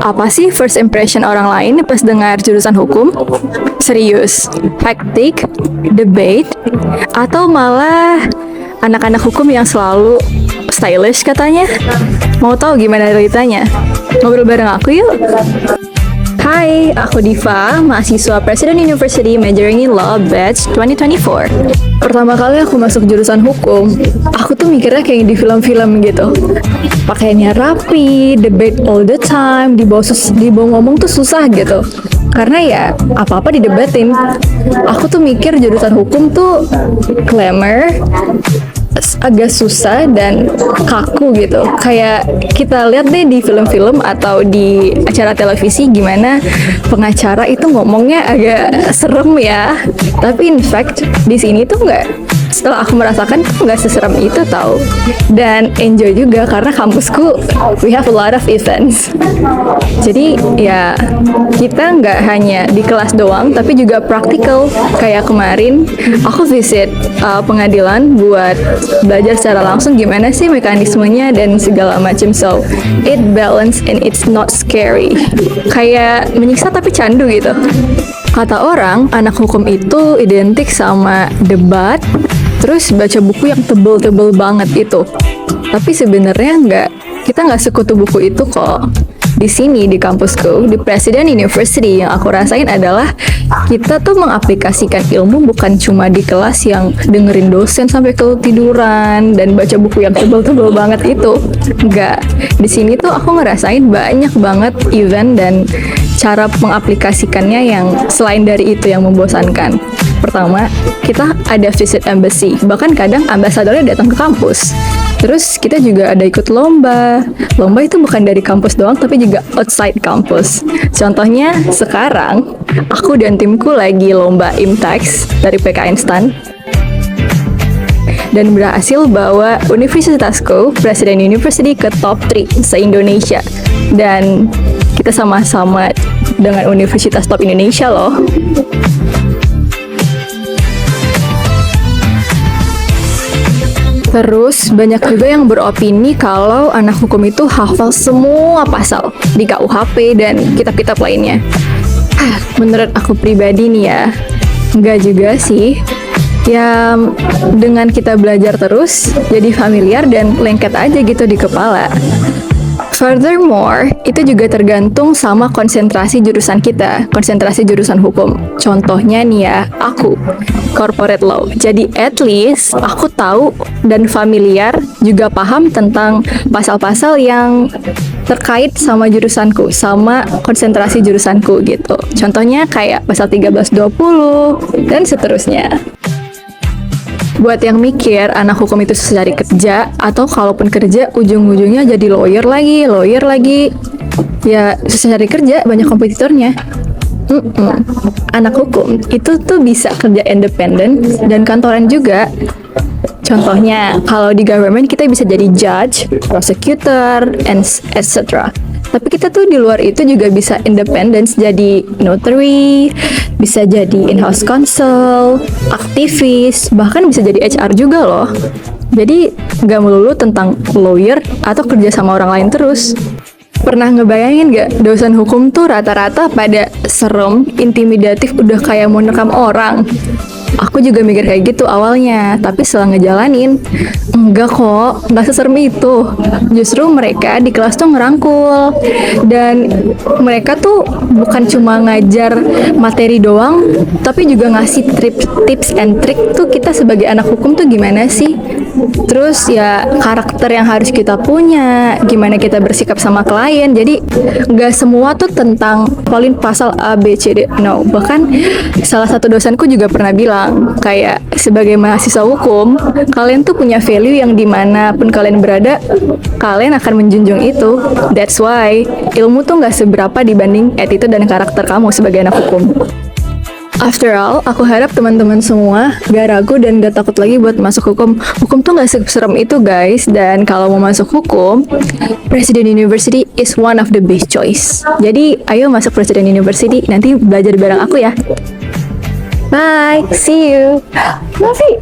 Apa sih first impression orang lain pas dengar jurusan hukum? Serius, hektik, debate, atau malah anak-anak hukum yang selalu stylish katanya? Mau tahu gimana ceritanya? Ngobrol bareng aku yuk! Hai, aku Diva, mahasiswa Presiden University majoring in Law batch 2024. Pertama kali aku masuk jurusan hukum, aku tuh mikirnya kayak di film-film gitu. Pakaiannya rapi, debate all the time, dibawa ngomong tuh susah gitu. Karena ya apa-apa didebatin. Aku tuh mikir jurusan hukum tuh glamour, agak susah dan kaku gitu. Kayak kita lihat deh di film-film atau di acara televisi gimana pengacara itu ngomongnya agak serem ya. Tapi in fact di sini tuh setelah aku merasakan nggak seserem itu tau. Dan enjoy juga karena kampusku we have a lot of events. Jadi ya kita nggak hanya di kelas doang tapi juga praktikal. Kayak kemarin aku visit pengadilan buat belajar secara langsung gimana sih mekanismenya dan segala macam. So it balanced and it's not scary. Kayak menyiksa tapi candu gitu. Kata orang, anak hukum itu identik sama debat, terus baca buku yang tebel-tebel banget itu. Tapi sebenarnya kita nggak sekutu buku itu kok. Di sini, di kampusku, di Presiden University, yang aku rasain adalah kita tuh mengaplikasikan ilmu bukan cuma di kelas yang dengerin dosen sampai ketiduran dan baca buku yang tebel-tebel banget itu. Enggak. Di sini tuh aku ngerasain banyak banget event dan cara mengaplikasikannya yang selain dari itu yang membosankan. Pertama, kita ada visit embassy, bahkan kadang ambasadornya datang ke kampus. Terus kita juga ada ikut lomba. Lomba itu bukan dari kampus doang, tapi juga outside kampus. Contohnya sekarang, aku dan timku lagi lomba IMTEX dari PKN STAN. Dan berhasil bawa universitasku, Presiden University, ke top 3 se-Indonesia. Dan kita sama-sama dengan Universitas Top Indonesia loh. Terus banyak juga yang beropini kalau anak hukum itu hafal semua pasal di KUHP dan kitab-kitab lainnya. Menurut aku pribadi nih ya, enggak juga sih. Ya dengan kita belajar terus, jadi familiar dan lengket aja gitu di kepala. Furthermore, itu juga tergantung sama konsentrasi jurusan kita, konsentrasi jurusan hukum. Contohnya nih ya, aku corporate law. Jadi at least aku tahu dan familiar, juga paham tentang pasal-pasal yang terkait sama jurusanku, sama konsentrasi jurusanku gitu. Contohnya kayak pasal 1320 dan seterusnya. Buat yang mikir anak hukum itu susah cari kerja, atau kalaupun kerja ujung-ujungnya jadi lawyer lagi, ya susah cari kerja, banyak kompetitornya. Anak hukum itu tuh bisa kerja independen dan kantoran juga. Contohnya kalau di government kita bisa jadi judge, prosecutor, and etc. Tapi kita tuh di luar itu juga bisa independence, jadi notary, bisa jadi in-house counsel, aktivis, bahkan bisa jadi HR juga loh. Jadi nggak melulu tentang lawyer atau kerja sama orang lain terus. Pernah ngebayangin gak dosen hukum tuh rata-rata pada serem, intimidatif, udah kayak mau nekam orang? Aku juga mikir kayak gitu awalnya, tapi setelah ngejalanin, enggak kok, nggak seserem itu. Justru mereka di kelas tuh ngerangkul, dan mereka tuh bukan cuma ngajar materi doang, tapi juga ngasih tips and trick tuh kita sebagai anak hukum tuh gimana sih. Terus ya karakter yang harus kita punya, gimana kita bersikap sama klien. Jadi nggak semua tuh tentang hafalin pasal A, B, C, D. No, bahkan salah satu dosenku juga pernah bilang, kayak sebagai mahasiswa hukum, kalian tuh punya value yang dimanapun kalian berada, kalian akan menjunjung itu. That's why ilmu tuh nggak seberapa dibanding attitude dan karakter kamu sebagai anak hukum. After all, aku harap teman-teman semua gak ragu dan gak takut lagi buat masuk hukum. Hukum tuh gak serem itu guys. Dan kalau mau masuk hukum, Presiden University is one of the best choice. Jadi ayo masuk Presiden University, nanti belajar bareng aku ya. Bye, see you. Novi.